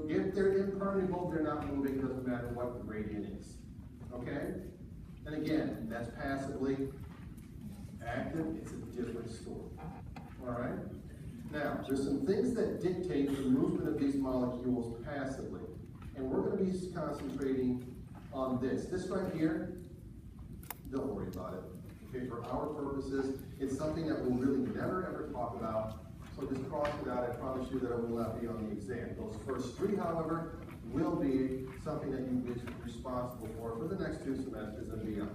If they're impermeable, they're not moving, doesn't matter what the gradient is. Okay? And again, that's passively active, it's a different story. Alright? Now, there's some things that dictate the movement of these molecules passively. And we're going to be concentrating on this. This right here, don't worry about it. Okay, for our purposes, it's something that we'll really never ever talk about. So just cross it out. I promise you that it will not be on the exam. Those first three, however, will be something that you'll be responsible for the next 2 semesters and beyond.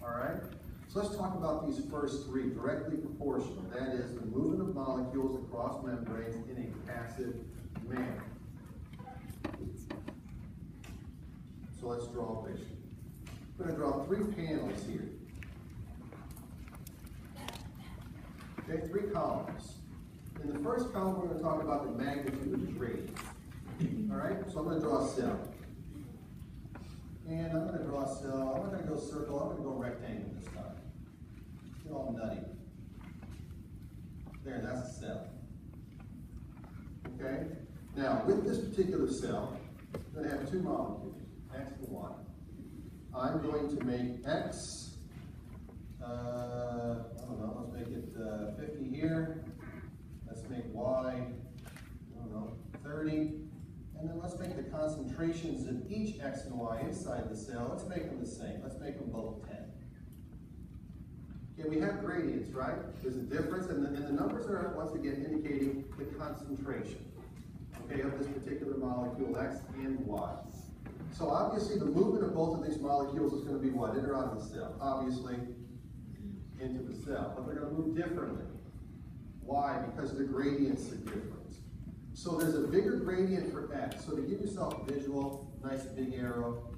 Alright? So let's talk about these first three, directly proportional. That is the movement of molecules across membranes in a passive manner. So let's draw a picture. I'm going to draw 3 panels here. Okay, 3 columns. In the first column, we're going to talk about the magnitude of the gradient. Alright, so I'm going to draw a cell. And I'm going to draw a cell. I'm not going to go circle, I'm going to go rectangle this time. Get all nutty. There, that's a cell. Okay? Now, with this particular cell, I'm going to have 2 molecules, X and Y. I'm going to make X, I don't know, let's make it 50 here. Let's make Y, I don't know, 30. And then let's make the concentrations of each X and Y inside the cell, let's make them the same. Let's make them both 10. Okay, we have gradients, right? There's a difference, and the numbers are, once again, indicating the concentration, okay, of this particular molecule, X and Y. So obviously the movement of both of these molecules is going to be what? In or out of the cell? Obviously into the cell, but they're going to move differently. Why? Because the gradients are different. So there's a bigger gradient for X. So to give yourself a visual, nice big arrow.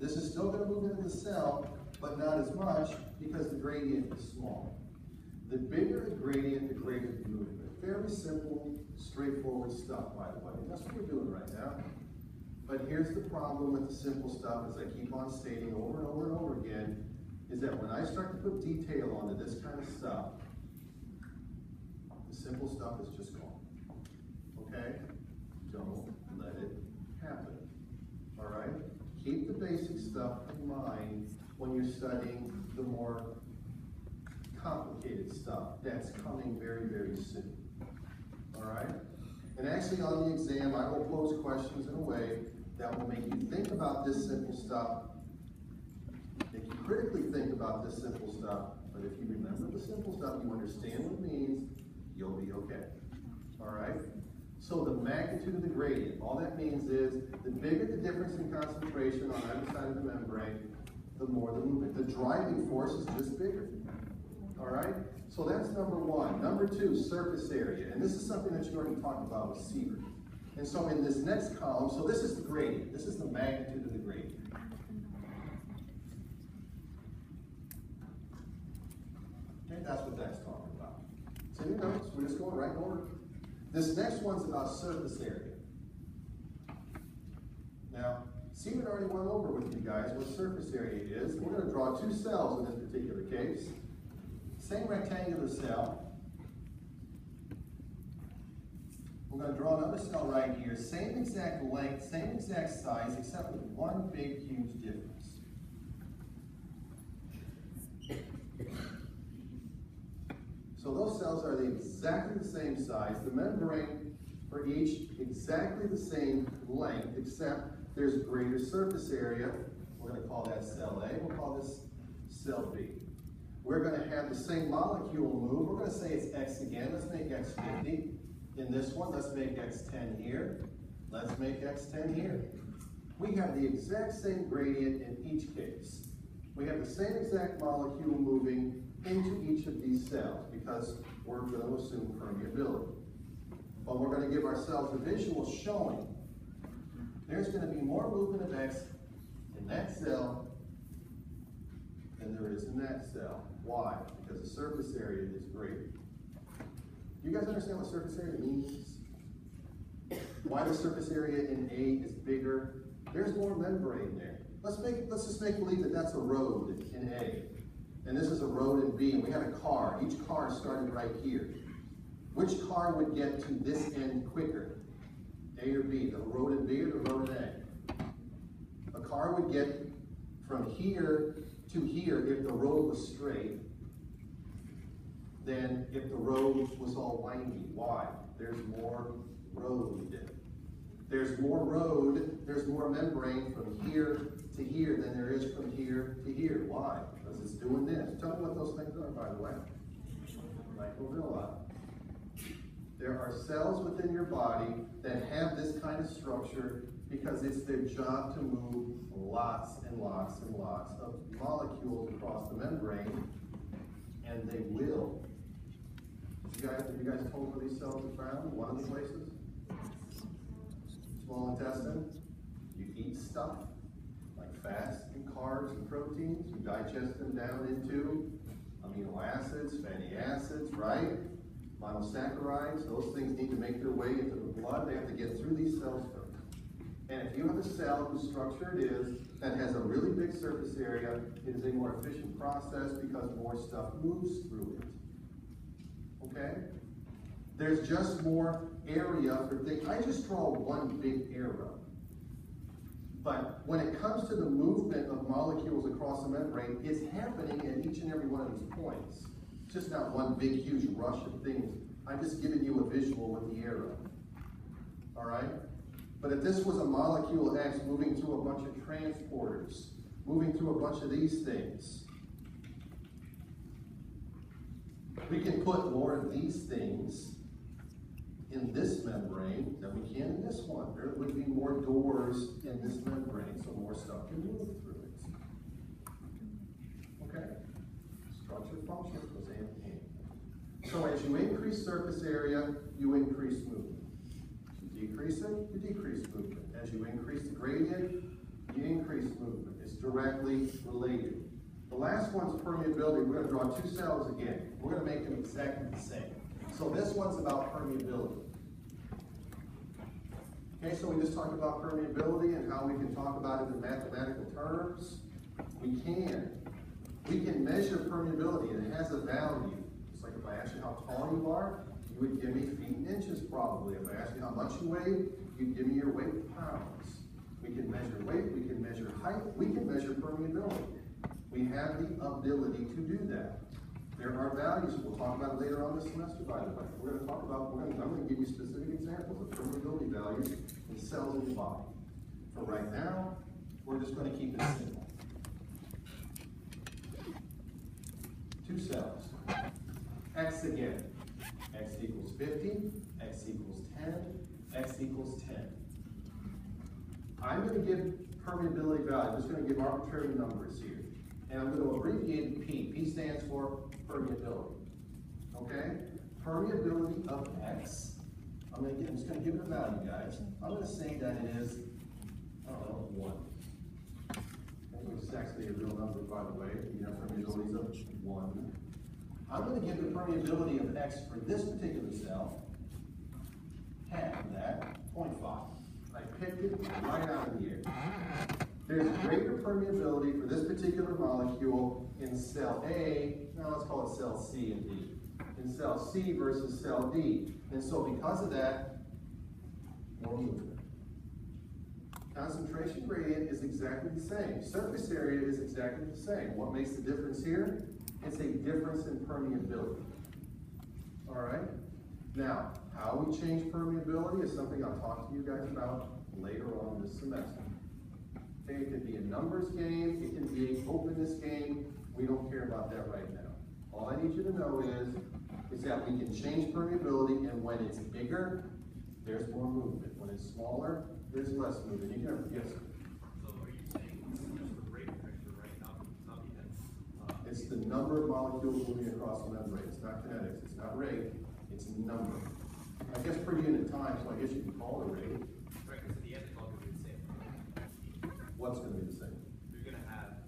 This is still going to move into the cell, but not as much because the gradient is small. The bigger the gradient, the greater the movement. Very simple, straightforward stuff, by the way. That's what we're doing right now. But here's the problem with the simple stuff, as I keep on stating over and over and over again, is that when I start to put detail onto this kind of stuff, the simple stuff is just gone. Okay? Don't let it happen. Alright? Keep the basic stuff in mind when you're studying the more complicated stuff that's coming very, very soon. Alright? And actually on the exam, I will pose questions in a way that will make you think about this simple stuff, make you critically think about this simple stuff, but if you remember the simple stuff, you understand what it means, you'll be okay. Alright? So the magnitude of the gradient, all that means is the bigger the difference in concentration on either side of the membrane, the more the movement. The driving force is just bigger. Alright? So that's number 1. Number 2, surface area. And this is something that you already talked about with Siebert. And so in this next column, so this is the gradient. This is the magnitude of the gradient. Okay, that's what that's talking about. So you notice, we're just going right over. This next one's about surface area. Now, Siebert already went over with you guys what surface area is. We're going to draw 2 cells in this particular case. Same rectangular cell. We're going to draw another cell right here. Same exact length, same exact size, except with one big, huge difference. So those cells are exactly the same size. The membrane for each exactly the same length, except there's greater surface area. We're going to call that cell A. We'll call this cell B. We're going to have the same molecule move. We're going to say it's X again. Let's make X 50. In this one, let's make X 10 here. Let's make X 10 here. We have the exact same gradient in each case. We have the same exact molecule moving into each of these cells because we're going to assume permeability. But we're going to give ourselves a visual showing. There's going to be more movement of X in that cell than there is in that cell. Why? Because the surface area is greater. You guys understand what surface area means? Why the surface area in A is bigger? There's more membrane there. Let's just make believe that that's a road in A. And this is a road in B, and we had a car. Each car started right here. Which car would get to this end quicker? A or B, the road in B or the road in A. A car would get from here to here if the road was straight, than if the road was all windy. Why? There's more road. There's more road, there's more membrane from here to here than there is from here to here. Why? Because it's doing this. Tell me what those things are, by the way. Microvilli. There are cells within your body that have this kind of structure because it's their job to move lots and lots and lots of molecules across the membrane, and they will. Have you guys told where these cells are found? One of the places? Small intestine. You eat stuff like fats and carbs and proteins. You digest them down into amino acids, fatty acids, right? Monosaccharides. Those things need to make their way into the blood. They have to get through these cells first. And if you have a cell whose structure it is that has a really big surface area, it is a more efficient process because more stuff moves through it. Okay? There's just more area for things. I just draw one big arrow. But when it comes to the movement of molecules across the membrane, it's happening at each and every one of these points. It's just not one big, huge rush of things. I'm just giving you a visual with the arrow. All right? But if this was a molecule X moving through a bunch of transporters, moving through a bunch of these things, we can put more of these things in this membrane than we can in this one. There would be more doors in this membrane, so more stuff can move through it. Okay? Structure function goes hand in hand. So as you increase surface area, you increase movement. As you decrease it, you decrease movement. As you increase the gradient, you increase movement. It's directly related. The last one's permeability. We're going to draw two cells again. We're going to make them exactly the same. So this one's about permeability. Okay, so we just talked about permeability and how we can talk about it in mathematical terms. We can. We can measure permeability. It has a value. It's like if I asked you how tall you are, you would give me feet and inches probably. If I asked you how much you weigh, you'd give me your weight in pounds. We can measure weight, we can measure height, we can measure permeability. We have the ability to do that. There are values. We'll talk about it later on this semester, by the way. We're going to talk about, I'm going to give you specific examples of permeability values in cells in the body. For right now, we're just going to keep it simple. Two cells. X again. X equals 50, X equals 10, X equals 10. I'm going to give permeability value. I'm just going to give arbitrary numbers here. And I'm going to abbreviate P. P stands for permeability. Okay? Permeability of X. I'm just going to give it a value, guys. I'm going to say that it is, I don't know, 1. Which is actually a real number, by the way. You have permeabilities of 1. I'm going to give the permeability of X for this particular cell, half of that, 0.5. I picked it right out of the air. There's greater permeability for this particular molecule in cell A, now let's call it cell C and D, in cell C versus cell D. And so because of that, more movement. Concentration gradient is exactly the same. Surface area is exactly the same. What makes the difference here? It's a difference in permeability. All right? Now, how we change permeability is something I'll talk to you guys about later on this semester. Okay, it could be a numbers game, it can be an openness game. We don't care about that right now. All I need you to know is that we can change permeability, and when it's bigger, there's more movement. When it's smaller, there's less movement. You can, yes? So are you saying this is just the rate vector, right? Not the It's the number of molecules moving across the membrane. It's not kinetics, it's not rate, it's number. I guess per unit time, so I guess you can call it rate. Right, because in the end, it's all going to be the same. What's going to be the same? You're going to have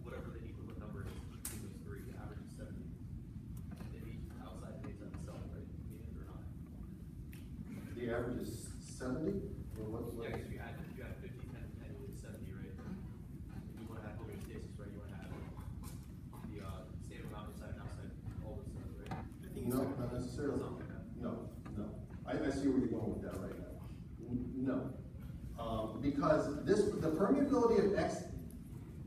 whatever the equivalent number is between those three. The average is 70. If each outside takes up the cell, right? Mean it or not? The average is 70? Or what? Yeah, because you had 50, 10, 10, you get 70, right? If you want to have homeostasis, right? You want to have the same amount inside and outside, all those cells, right? No, not necessarily. Something like that. No. see where you're going with that right now. No. Because the permeability of X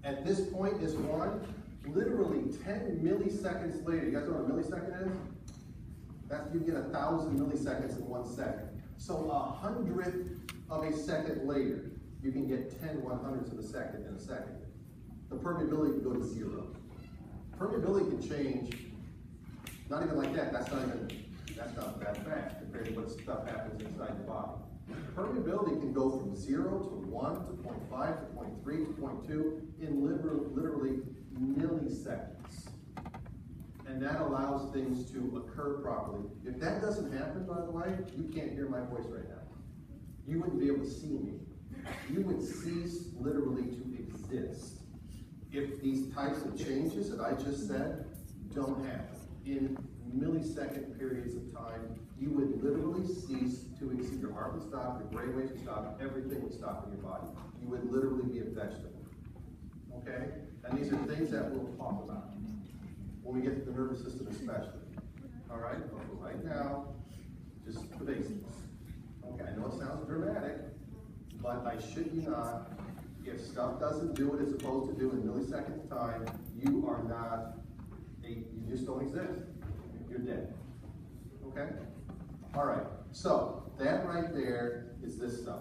at this point is 1, literally 10 milliseconds later. You guys know what a millisecond is? That's, you get 1,000 milliseconds in 1 second. So 100th of a second later, you can get 10 100ths of a second in a second. The permeability can go to 0. Permeability can change, not even like that. That's not that fast compared to what stuff happens inside the body. Permeability can go from 0 to 1 to 0.5 to 0.3 to 0.2 in literally milliseconds. And that allows things to occur properly. If that doesn't happen, by the way, you can't hear my voice right now. You wouldn't be able to see me. You would cease literally to exist if these types of changes that I just said don't happen. In millisecond periods of time, you would literally cease to exist. Your heart would stop, your brain waves would stop, everything would stop in your body. You would literally be a vegetable. Okay? And these are things that we'll talk about when we get to the nervous system especially. All right? But for right now, just the basics. Okay, I know it sounds dramatic, but I shit you not, if stuff doesn't do what it's supposed to do in milliseconds time, you are not, you just don't exist. You're dead. Okay? All right, so that right there is this stuff.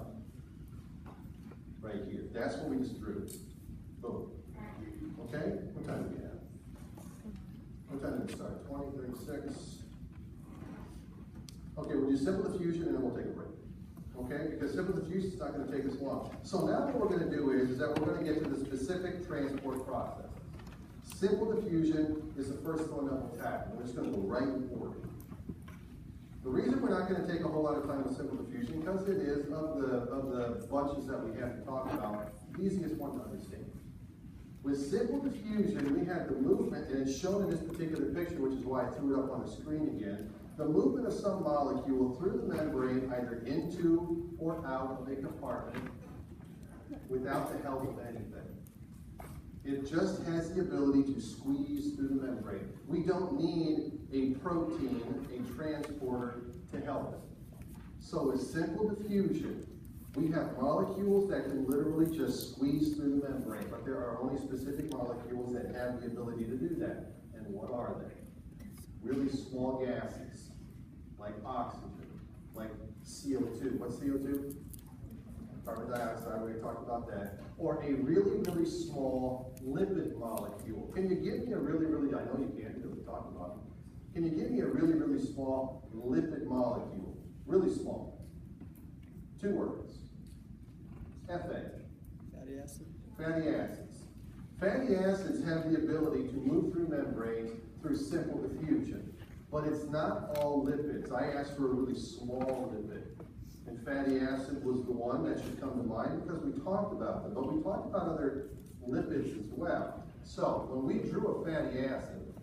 Right here. That's what we just drew. Boom. Okay? What time do we have? What time did we start? 20, 36. Okay, we'll do simple diffusion and then we'll take a break. Okay, because simple diffusion is not going to take us long. So now what we're going to do is that we're going to get to the specific transport process. Simple diffusion is the first one that we'll tackle. We're just going to go right in order. The reason we're not going to take a whole lot of time with simple diffusion, because it is, of the bunches that we have to talk about, the easiest one to understand. With simple diffusion, we have the movement, and it's shown in this particular picture, which is why I threw it up on the screen again. The movement of some molecule through the membrane, either into or out of a compartment, without the help of anything. It just has the ability to squeeze through the membrane. We don't need a protein, a transporter, to help it. So with simple diffusion, we have molecules that can literally just squeeze through the membrane, but there are only specific molecules that have the ability to do that. And what are they? Really small gases, like oxygen, like CO2. What's CO2? Carbon dioxide, we talked about that. Or a really, really small lipid molecule. Can you give me a really, I know you can't because we talked about it. Can you give me a really, really small lipid molecule? Really small. 2 words. Fa. Fatty acid. Fatty acids. Fatty acids have the ability to move through membranes through simple diffusion. But it's not all lipids. I asked for a really small lipid. And fatty acid was the one that should come to mind because we talked about them. But we talked about other lipids as well. So when we drew a fatty acid,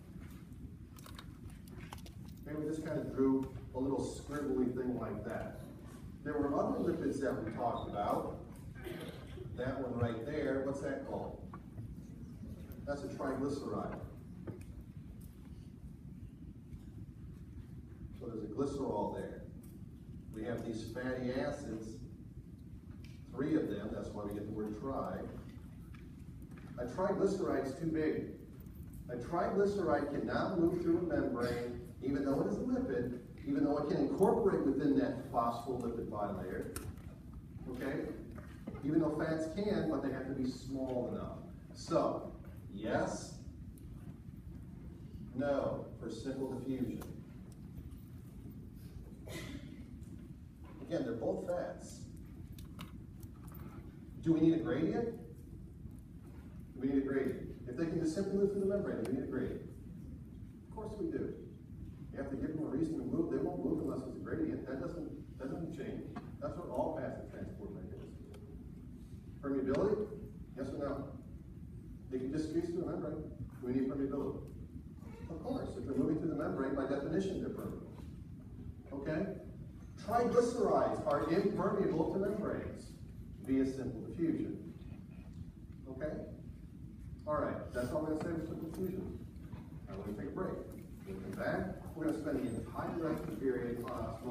maybe we just kind of drew a little scribbly thing like that. There were other lipids that we talked about. That one right there, what's that called? That's a triglyceride. So there's a glycerol there. We have these fatty acids, 3 of them, that's why we get the word tri. A triglyceride is too big. A triglyceride cannot move through a membrane, even though it is a lipid, even though it can incorporate within that phospholipid bilayer. Okay? Even though fats can, but they have to be small enough. So, yes, no, for simple diffusion. Again, they're both fats. Do we need a gradient? Do we need a gradient? If they can just simply move through the membrane, do we need a gradient? Of course we do. You have to give them a reason to move. They won't move unless there's a gradient. That doesn't change. That's what all passive transport mechanisms do. Permeability? Yes or no? They can just squeeze through the membrane. Do we need permeability? Of course. If they're moving through the membrane, by definition, they're permeable. Okay? Triglycerides are impermeable to membranes via simple diffusion. Okay? All right, that's all I'm going to say for simple diffusion. I'm going to take a break. When we come back, we're going to spend the entire rest of the period on osmosis.